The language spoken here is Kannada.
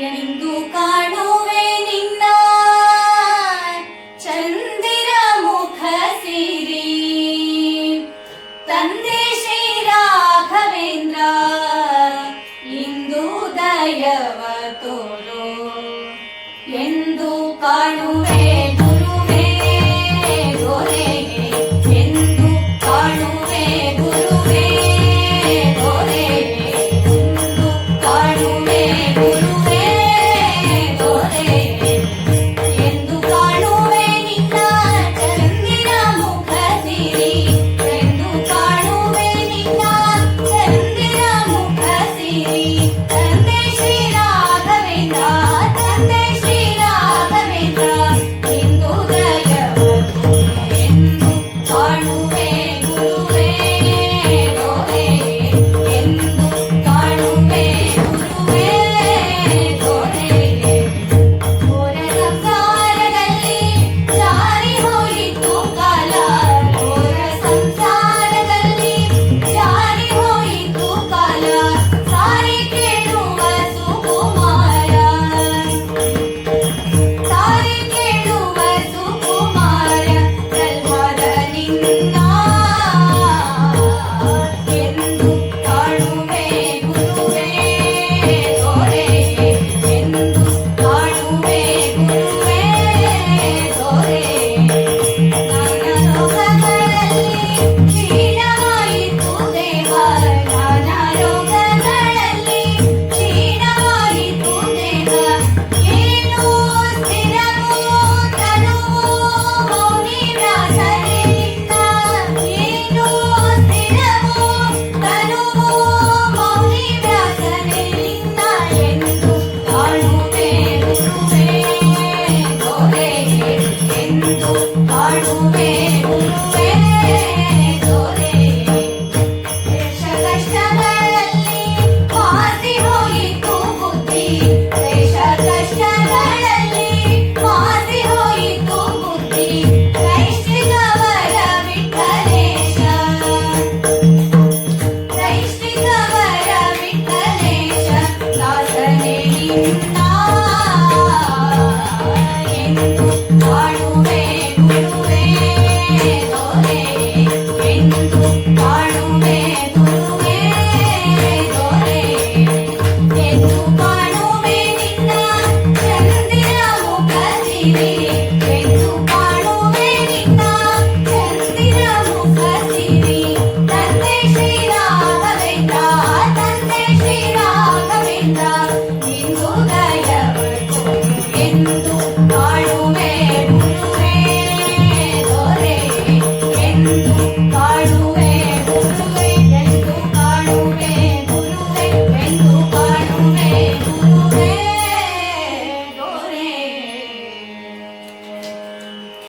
ಎಂದು ಕಾಣುವೆ ನಿನ್ನ ಚಂದಿರ ಮುಖ ಸಿರಿ ತಂದೆ ಶ್ರೀ ರಾಘವೇಂದ್ರ ಇಂದು ದಯವ ತೋರು ಎಂದು ಕಾಣುವೆ ಗುರುವೇ ದೊರೆ ಎಂದು ಕಾಣುವೆ ಗುರುವೇ ದೊರೆ ಎಂದು ಕಾಣುವೆ ಗುರುವೇ ದೊರೆ ಎಂದು ಕಾಣುವೆ ನಿನ್ನ ಚಂದಿರ ಮುಖ ಸಿರಿ ಎಂದು ಕಾಣುವೆ ನಿನ್ನ ಚಂದಿರ ಮುಖ ಸಿರಿ ತಂದೆ ಶ್ರೀ ರಾಘವೇಂದ್ರ ತಂದೆ ಶ್ರೀ ರಾಘವೇಂದ್ರ ಇಂದು ದಯವ ಎಂದು ಕಾಣುವೆ ಗುರುವೇ ದೊರೆ ಎಂದು ಕಾಣುವೆ ಗುರುವೇ ದೊರೆ ಘೋರ ಸಂಸಾರದಲ್ಲಿ ಜಾರಿ ಹೋಯಿತು ಕಾಲ ಘೋರ ಸಂಸಾರದಲ್ಲಿ ಜಾರಿ ಹೋಯಿತು ಕಾಲ ಸಾರಿ ಕೇಳುವ ಸುಕುಮಾರ ಸಾರಿ ಕೇಳುವ ಸುಕುಮಾರ ಪ್ರಹ್ಲಾದ ನಿನ್ನ ಎಂದು ಕಾಣುವೆ ಗುರುವೇ ದೊರೆ ಎಂದು ಕಾಣುವೆ ಗುರುವೇ ದೊರೆ ನಾನಾ ರೋಗಗಳಲ್ಲಿ ಕ್ಷೀಣವಾಯಿತು ದೇವ ನಾನಾ ರೋಗಗಳಲ್ಲಿ ಕ್ಷೀಣವಾಯಿತು ದೇವ ಏನೋ ಸ್ಥಿರವೋ ತನುವೋ ಮೌನಿ ವ್ಯಾಸನಿಂದ ಏನೋ ಸ್ಥಿರವೋ ತನುವೋ ಮೌನಿ ವ್ಯಾಸನಿಂದ ಎಂದು ಕಾಣುವೆ ಗುರುವೇ ದೊರೆ ಎಂದು ಕಾಣುವೆ ಗುರುವೇ ದೊರೆ ದೇಶ ಕಷ್ಟಗಳಲ್ಲಿ ಮಾಸಿ ಹೋಯಿತು ಬುದ್ಧಿ ದೇಶ ಕಷ್ಟಗಳಲ್ಲಿ ಮಾಸಿ ಹೋಯಿತು ಬುದ್ಧಿ ನೈಷ್ಠಿಕವರ ವಿಠಲೇಶ ನೈಷ್ಠಿಕವರ ವಿಠಲೇಶ ದಾಸನೇ ನಿನ್ನ